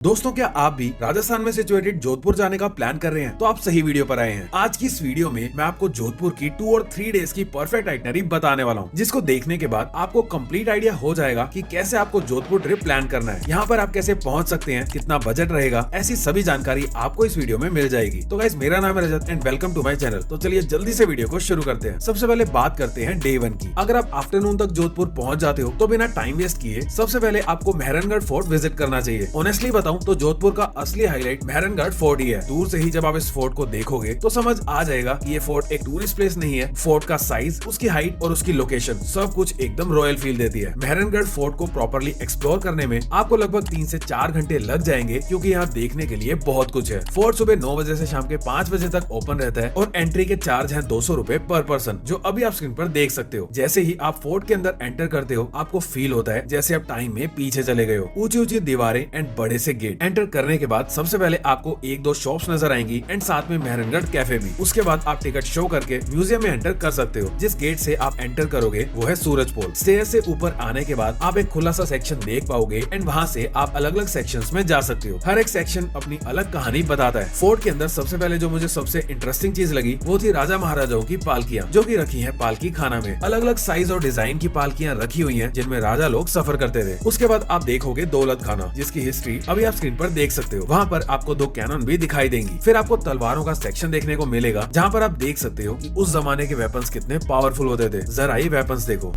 दोस्तों, क्या आप भी राजस्थान में सिचुएटेड जोधपुर जाने का प्लान कर रहे हैं? तो आप सही वीडियो पर आए हैं। आज की इस वीडियो में मैं आपको जोधपुर की 2 और 3 डेज की परफेक्ट आइटनरी बताने वाला हूं, जिसको देखने के बाद आपको कंप्लीट आइडिया हो जाएगा कि कैसे आपको जोधपुर ट्रिप प्लान करना है, यहाँ पर आप कैसे पहुंच सकते हैं, कितना बजट रहेगा, ऐसी सभी जानकारी आपको इस वीडियो में मिल जाएगी। तो गाइस, मेरा नाम है Rajat and welcome to my channel. तो चलिए जल्दी से वीडियो को शुरू करते हैं। सबसे पहले बात करते हैं डे 1 की। अगर आप आफ्टरनून तक जोधपुर पहुंच जाते हो तो बिना टाइम वेस्ट किए सबसे पहले आपको मेहरनगढ़ फोर्ट विजिट करना चाहिए। ऑनेस्टली बताऊं तो जोधपुर का असली हाईलाइट मेहरनगढ़ फोर्ट ही है। दूर से ही जब आप इस फोर्ट को देखोगे तो समझ आ जाएगा कि ये फोर्ट एक टूरिस्ट प्लेस नहीं है। फोर्ट का साइज, उसकी हाइट और उसकी लोकेशन सब कुछ एकदम रॉयल फील देती है। मेहरनगढ़ फोर्ट को प्रॉपर्ली एक्सप्लोर करने में आपको लगभग 3 से 4 घंटे लग जाएंगे, क्योंकि यहाँ देखने के लिए बहुत कुछ है। फोर्ट सुबह 9 बजे से शाम के 5 बजे तक ओपन रहता है और एंट्री के चार्ज है 200 रुपए पर पर्सन, जो अभी आप स्क्रीन पर देख सकते हो। जैसे ही आप फोर्ट के अंदर एंटर करते हो आपको फील होता है जैसे आप टाइम में पीछे चले गए हो। ऊंची ऊंची दीवारें एंड बड़े से गेट। एंटर करने के बाद सबसे पहले आपको 1-2 शॉप्स नजर आएंगी एंड साथ में मेहरनगढ़ कैफे भी। उसके बाद आप टिकट शो करके म्यूजियम में एंटर कर सकते हो। जिस गेट से आप एंटर करोगे वो है सूरज पोल। स्टेयर से ऊपर आने के बाद आप एक खुला सा सेक्शन देख पाओगे एंड वहाँ से आप अलग अलग सेक्शंस में जा सकते हो। हर एक सेक्शन अपनी अलग कहानी बताता है। फोर्ट के अंदर सबसे पहले जो मुझे सबसे इंटरेस्टिंग चीज लगी वो थी राजा महाराजाओं की पालकियां, जो की रखी है पालकी खाना में। अलग अलग साइज और डिजाइन की पालकियां रखी हुई है जिनमें राजा लोग सफर करते थे। उसके बाद आप देखोगे दौलत खाना, जिसकी हिस्ट्री अभी आप स्क्रीन पर देख सकते हो। वहाँ पर आपको 2 कैनन भी दिखाई देंगी। फिर आपको तलवारों का सेक्शन देखने को मिलेगा, जहाँ पर आप देख सकते हो कि उस जमाने के वेपन्स कितने पावरफुल होते थे। जरा ये वेपन्स देखो।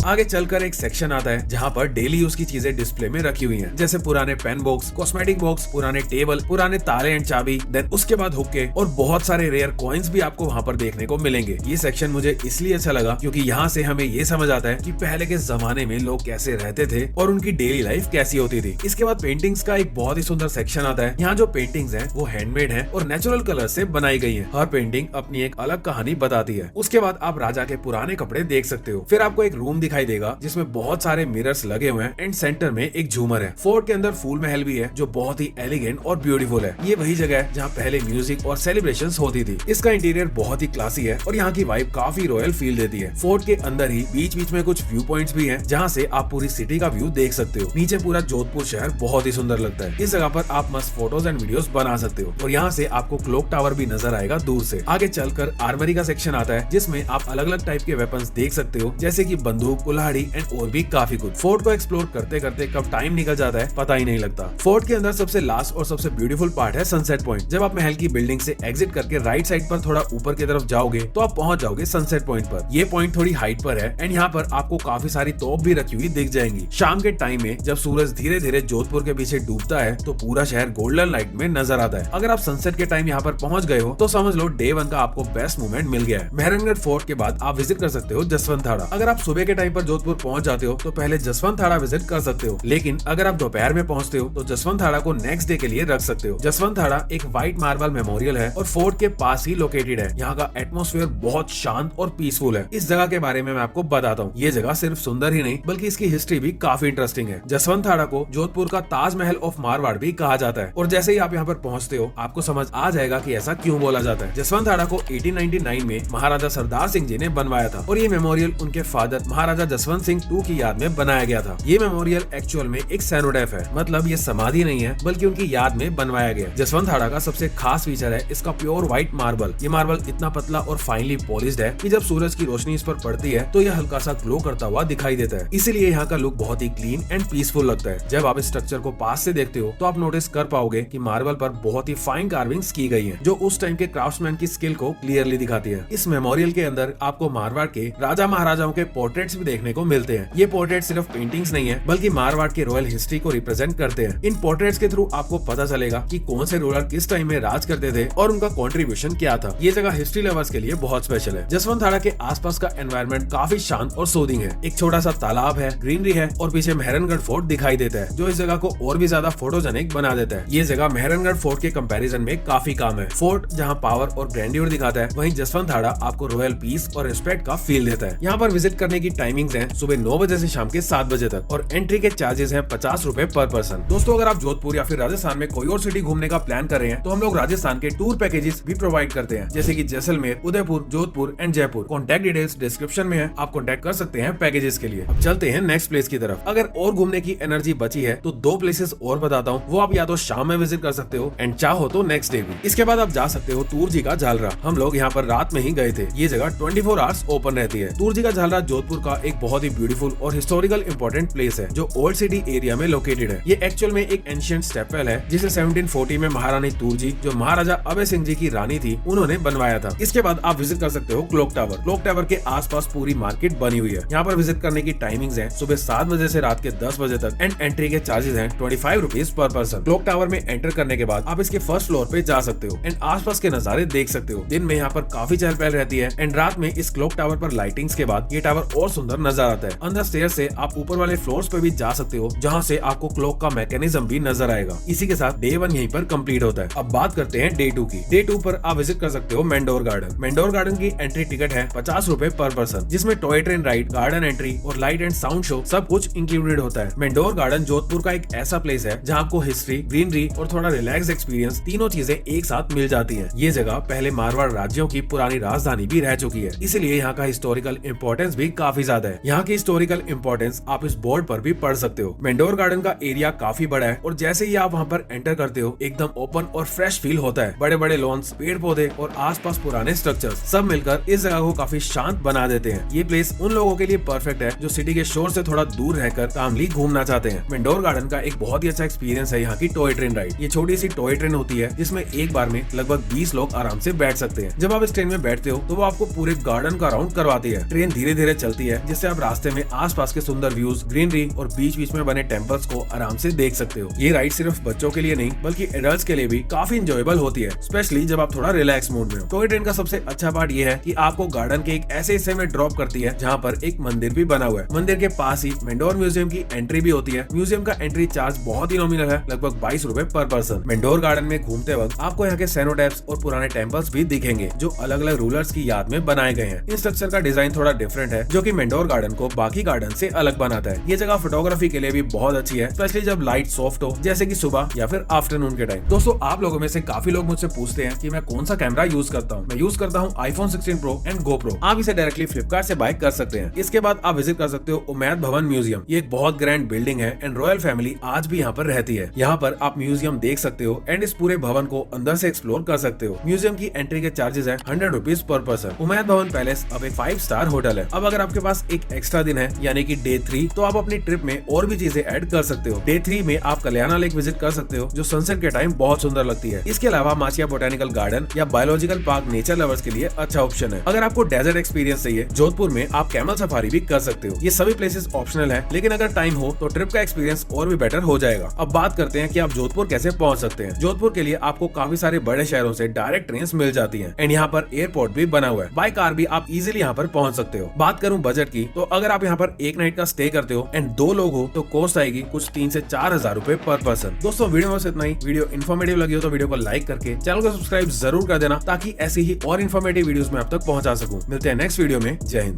आगे चलकर एक सेक्शन आता है जहाँ पर डेली यूज की चीजें डिस्प्ले में रखी हुई हैं, जैसे पुराने पेन बॉक्स, कॉस्मेटिक बॉक्स, पुराने टेबल, पुराने ताले एंड चाबी। देन उसके बाद हुक्के और बहुत सारे रेयर कॉइन्स भी आपको वहाँ पर देखने को मिलेंगे। ये सेक्शन मुझे इसलिए अच्छा लगा क्योंकि यहाँ से हमें ये समझ आता है कि पहले के जमाने में लोग कैसे रहते थे और उनकी डेली लाइफ कैसी होती थी। इसके बाद पेंटिंग्स का एक बहुत ही सुंदर सेक्शन आता है। यहाँ जो पेंटिंग्स हैं वो हैंडमेड हैं और नेचुरल कलर से बनाई गई हैं। हर पेंटिंग अपनी एक अलग कहानी बताती है। उसके बाद आप राजा के पुराने कपड़े देख सकते हो। फिर आपको एक रूम दिखाई देगा जिसमें बहुत सारे मिरर्स लगे हुए हैं एंड सेंटर में एक झूमर है। फोर्ट के अंदर फूल महल भी है जो बहुत ही एलिगेंट और ब्यूटीफुल है। ये वही जगह है जहाँ पहले म्यूजिक और सेलिब्रेशंस होती थी। इसका इंटीरियर बहुत ही क्लासी है और यहाँ की वाइब काफी रॉयल फील देती है। फोर्ट के अंदर ही बीच बीच में कुछ व्यू पॉइंट्स भी हैं, जहाँ से आप पूरी सिटी का व्यू देख सकते हो। नीचे पूरा जोधपुर शहर बहुत ही सुंदर लगता है। इस जगह पर आप मस्त फोटोज एंड वीडियोस बना सकते हो और यहाँ से आपको क्लॉक टावर भी नजर आएगा दूर से। आगे चलकर आर्मरी का सेक्शन आता है, जिसमें आप अलग अलग टाइप के वेपन्स देख सकते हो, जैसे की बंदूक, कुल्हाड़ी एंड और भी काफी कुछ। फोर्ट को एक्सप्लोर करते करते कब टाइम निकल जाता है पता ही नहीं लगता। फोर्ट के अंदर सबसे लास्ट और सबसे ब्यूटीफुल पार्ट है सनसेट पॉइंट। जब आप महल की बिल्डिंग से एग्जिट करके राइट साइड पर थोड़ा ऊपर की तरफ जाओगे तो आप पहुंच जाओगे सनसेट पॉइंट पर। ये पॉइंट थोड़ी हाइट पर है एंड यहाँ पर आपको काफी सारी तोप भी रखी हुई दिख जाएंगी। शाम के टाइम में जब सूरज धीरे धीरे जोधपुर के पीछे डूबता है तो पूरा शहर गोल्डन लाइट में नजर आता है। अगर आप सनसेट के टाइम यहाँ पर पहुंच गए हो तो समझ लो डे 1 का आपको बेस्ट मोमेंट मिल गया है। मेहरनगढ़ फोर्ट के बाद आप विजिट कर सकते हो जसवंत थाड़ा। अगर आप सुबह के टाइम पर जोधपुर पहुंच जाते हो तो पहले जसवंत थाड़ा विजिट कर सकते हो, लेकिन अगर आप दोपहर में पहुंचते हो तो जसवंत थाड़ा को नेक्स्ट डे के लिए रख सकते हो। जसवंत थाड़ा एक व्हाइट मार्बल मेमोरियल है और फोर्ट के पास ही लोकेटेड है। यहाँ का एटमॉस्फेयर बहुत शांत और पीसफुल है। इस जगह के बारे में मैं आपको बताता हूँ। ये जगह सिर्फ सुंदर ही नहीं बल्कि इसकी हिस्ट्री भी काफी इंटरेस्टिंग है। जसवंत थाड़ा को जोधपुर का ताजमहल ऑफ मारवाड़ भी कहा जाता है और जैसे ही आप यहाँ पर पहुँचते हो आपको समझ आ जाएगा कि ऐसा क्यों बोला जाता है। जसवंत थाड़ा को 1899 में महाराजा सरदार सिंह जी ने बनवाया था और ये मेमोरियल उनके फादर महाराजा जसवंत सिंह II की याद में बनाया गया था। ये मेमोरियल एक्चुअल में एक सैनोडेफ है, मतलब ये समाधि नहीं है बल्कि उनकी याद में बनवाया गया। जसवंत थाड़ा का सबसे खास फीचर है इसका प्योर व्हाइट मार्बल। ये मार्बल इतना पतला और फाइनली पॉलिश्ड है कि जब सूरज की रोशनी इस पर पड़ती है तो यह हल्का सा ग्लो करता हुआ दिखाई देता है। इसीलिए यहाँ का लुक बहुत ही क्लीन एंड पीसफुल लगता है। जब आप इस स्ट्रक्चर को पास से देखते हो तो आप नोटिस कर पाओगे कि मार्बल पर बहुत ही फाइन कार्विंग्स की गई है, जो उस टाइम के क्राफ्ट्समैन की स्किल को क्लियरली दिखाती है। इस मेमोरियल के अंदर आपको मारवाड़ के राजा महाराजाओं के पोर्ट्रेट्स भी देखने को मिलते हैं। ये पोर्ट्रेट सिर्फ पेंटिंग्स नहीं है बल्कि मारवाड़ के रॉयल हिस्ट्री को रिप्रेजेंट करते हैं। इन पोर्ट्रेट्स के थ्रू आपको पता चलेगा कि कौन से रूलर किस टाइम में राज करते थे और उनका कंट्रीब्यूशन क्या था। ये जगह हिस्ट्री लवर्स के लिए बहुत स्पेशल है। जसवंत थाड़ा के आसपास का एनवायरनमेंट काफी शांत और सूदिंग है। एक छोटा सा तालाब है, ग्रीनरी है और पीछे मेहरनगढ़ फोर्ट दिखाई देता है, जो इस जगह को और भी ज्यादा फोटोजेनिक बना देता है। ये जगह मेहरनगढ़ फोर्ट के कंपैरिजन में काफी काम है। फोर्ट जहाँ पावर और ग्रैंड्योर दिखाता है, वहीं जसवंत थाड़ा आपको रॉयल पीस और रिस्पेक्ट का फील देता है। यहाँ पर विजिट करने की टाइमिंग टाइमिंग्स हैं सुबह 9 बजे से शाम के 7 बजे तक और एंट्री के चार्जेस हैं 50 रुपए पर पर्सन। दोस्तों अगर आप जोधपुर या फिर राजस्थान में कोई और सिटी घूमने का प्लान कर रहे हैं तो हम लोग राजस्थान के टूर पैकेजेस भी प्रोवाइड करते हैं, जैसे कि Jaisalmer, Udaipur, Jodhpur and Jaipur. Contact details description में है, आप कॉन्टैक्ट कर सकते हैं पैकेजेस के लिए। अब चलते हैं नेक्स्ट प्लेस की तरफ। अगर और घूमने की एनर्जी बची है तो 2 प्लेसेस और बताता हूँ, वो आप या तो शाम में विजिट कर सकते हो एंड चाहो तो नेक्स्ट डे भी। इसके बाद आप जा सकते हो तूरजी का झालरा। हम लोग यहाँ पर रात में ही गए थे। ये जगह 24 आवर्स ओपन रहती है। तूरजी का झालरा जोधपुर का एक बहुत ही ब्यूटीफुल और हिस्टोरिकल इंपॉर्टेंट प्लेस है जो ओल्ड सिटी एरिया में लोकेटेड है। ये एक्चुअल में एक एंशिएंट स्टेपवेल है जिसे 1740 में महारानी तूरजी, जो महाराजा अभय सिंह जी की रानी थी, उन्होंने बनवाया था। इसके बाद आप विजिट कर सकते हो क्लॉक टावर। क्लॉक टावर के आसपास पूरी मार्केट बनी हुई है। यहाँ पर विजिट करने की टाइमिंग्स है सुबह 7 बजे से रात के 10 बजे तक एंड एंट्री के चार्जेस हैं 25 rupees per person. Clock tower में एंटर करने के बाद आप इसके फर्स्ट फ्लोर पे जा सकते हो एंड आसपास के नजारे देख सकते हो। दिन में यहाँ पर काफी चहल पहल रहती है एंड रात में इस क्लॉक टावर पर लाइटिंग्स के बाद ये टावर और सुंदर नजर आता है। अंदर स्टेयर से आप ऊपर वाले फ्लोर्स पे भी जा सकते हो, जहाँ से आपको क्लॉक का मैकेनिज्म भी नजर आएगा। इसी के साथ डे 1 यहीं पर कंप्लीट होता है। अब बात करते हैं डे 2 की। डे 2 पर आप विजिट कर सकते हो मेंडोर गार्डन। मेंडोर गार्डन की एंट्री टिकट है 50 रुपए पर पर्सन, जिसमें toy train ride, garden entry और लाइट एंड साउंड शो सब कुछ इंक्लूडेड होता है। मेंडोर गार्डन जोधपुर का एक ऐसा प्लेस है जहाँ आपको हिस्ट्री, ग्रीनरी और थोड़ा रिलैक्स एक्सपीरियंस, तीनों चीजें एक साथ मिल जाती है। ये जगह पहले मारवाड़ राज्यों की पुरानी राजधानी भी रह चुकी है, इसलिए यहाँ का हिस्टोरिकल इम्पोर्टेंस भी काफी ज्यादा है। यहाँ की हिस्टोरिकल इम्पोर्टेंस आप इस बोर्ड पर भी पढ़ सकते हो। मेंडोर गार्डन का एरिया काफी बड़ा है और जैसे ही आप वहाँ पर एंटर करते हो एकदम ओपन और फ्रेश फील होता है। बड़े बड़े लॉन्स, पेड़ पौधे और आसपास पुराने स्ट्रक्चर्स सब मिलकर इस जगह को काफी शांत बना देते हैं। ये प्लेस उन लोगों के लिए परफेक्ट है जो सिटी के शोर से थोड़ा दूर रहकर कामली घूमना चाहते हैं। मेंडोर गार्डन का एक बहुत ही अच्छा एक्सपीरियंस है यहाँ की टॉय ट्रेन राइड। ये छोटी सी टॉय ट्रेन होती है जिसमें एक बार में लगभग 20 लोग आराम से बैठ सकते हैं। जब आप इस ट्रेन में बैठते हो तो वो आपको पूरे गार्डन का राउंड करवाती है। ट्रेन धीरे धीरे चलती है जिससे आप रास्ते में आसपास के सुंदर व्यूज, ग्रीनरी और बीच बीच में बने टेम्पल्स को आराम से देख सकते हो। ये राइड सिर्फ बच्चों के लिए नहीं बल्कि एडल्ट्स के लिए भी काफी इंजॉयबल होती है, स्पेशली जब आप थोड़ा रिलैक्स मूड में हो। टॉय ट्रेन का सबसे अच्छा पार्ट ये है कि आपको गार्डन के एक ऐसे हिस्से में ड्रॉप करती है जहाँ पर एक मंदिर भी बना हुआ है। मंदिर के पास ही मेंडोर म्यूजियम की एंट्री भी होती है। म्यूजियम का एंट्री चार्ज बहुत ही नॉमिनल है, लगभग 22 रुपए पर पर्सन। मेंडोर गार्डन में घूमते वक्त आपको यहाँ के सेनोटैप्स और पुराने टेम्पल्स भी दिखेंगे जो अलग अलग रूलर्स की याद में बनाए गए हैं। इस स्ट्रक्चर का डिजाइन थोड़ा डिफरेंट है जो कि मेंडोर गार्डन को बाकी गार्डन से अलग बनाता है। ये जगह फोटोग्राफी के लिए भी बहुत अच्छी है, स्पेशली जब लाइट सॉफ्ट हो, जैसे कि सुबह या फिर आफ्टरनून के टाइम। दोस्तों आप लोगों में से काफी लोग मुझसे पूछते हैं कि मैं कौन सा कैमरा यूज करता हूँ। मैं यूज करता हूँ iPhone 16 Pro एंड GoPro। आप इसे डायरेक्टली फ्लिपकार्ट से बाय कर सकते हैं। इसके बाद आप विजिट कर सकते हो उमैद भवन म्यूजियम। ये एक बहुत ग्रैंड बिल्डिंग है एंड रॉयल फैमिली आज भी यहाँ पर रहती है। यहाँ पर आप म्यूजियम देख सकते हो एंड इस पूरे भवन को अंदर से एक्सप्लोर कर सकते हो। म्यूजियम की एंट्री के चार्जेस है 100 rupees per person. Umaid Bhawan palace अब एक 5 स्टार होटल है। अब अगर आपके पास एक एक्स्ट्रा दिन है यानी कि डे 3, तो आप अपनी ट्रिप में और भी चीजें ऐड कर सकते हो। डे 3 में आप कल्याणा लेक विजिट कर सकते हो जो सनसेट के टाइम बहुत सुंदर लगती है। इसके अलावा माचिया बोटेनिकल गार्डन या बायोलॉजिकल पार्क नेचर लवर्स के लिए अच्छा ऑप्शन है। अगर आपको डेजर्ट एक्सपीरियंस चाहिए, जोधपुर में आप कैमल सफारी भी कर सकते हो। ये सभी प्लेसेस ऑप्शनल है, लेकिन अगर टाइम हो तो ट्रिप का एक्सपीरियंस और भी बेटर हो जाएगा। अब बात करते हैं कि आप जोधपुर कैसे पहुंच सकते हैं। जोधपुर के लिए आपको काफी सारे बड़े शहरों से डायरेक्ट ट्रेन मिल जाती है एंड यहाँ पर एयरपोर्ट भी बना हुआ है। बाय कार भी आप इजीली यहाँ पर पहुंच सकते हो। बात करूं बजट की, तो अगर आप यहाँ पर एक नाइट का स्टे करते हो एंड 2 लोग हो तो कॉस्ट आएगी कुछ 3 से 4 हजार रुपए पर पर्सन। दोस्तों वीडियो में इतना ही। वीडियो इन्फॉर्मेटिव लगी हो तो वीडियो को लाइक करके चैनल को सब्सक्राइब जरूर कर देना ताकि ऐसी ही और इन्फॉर्मेटिव वीडियोस में आप तक पहुंचा सकूं। मिलते हैं नेक्स्ट वीडियो में। जय हिंद।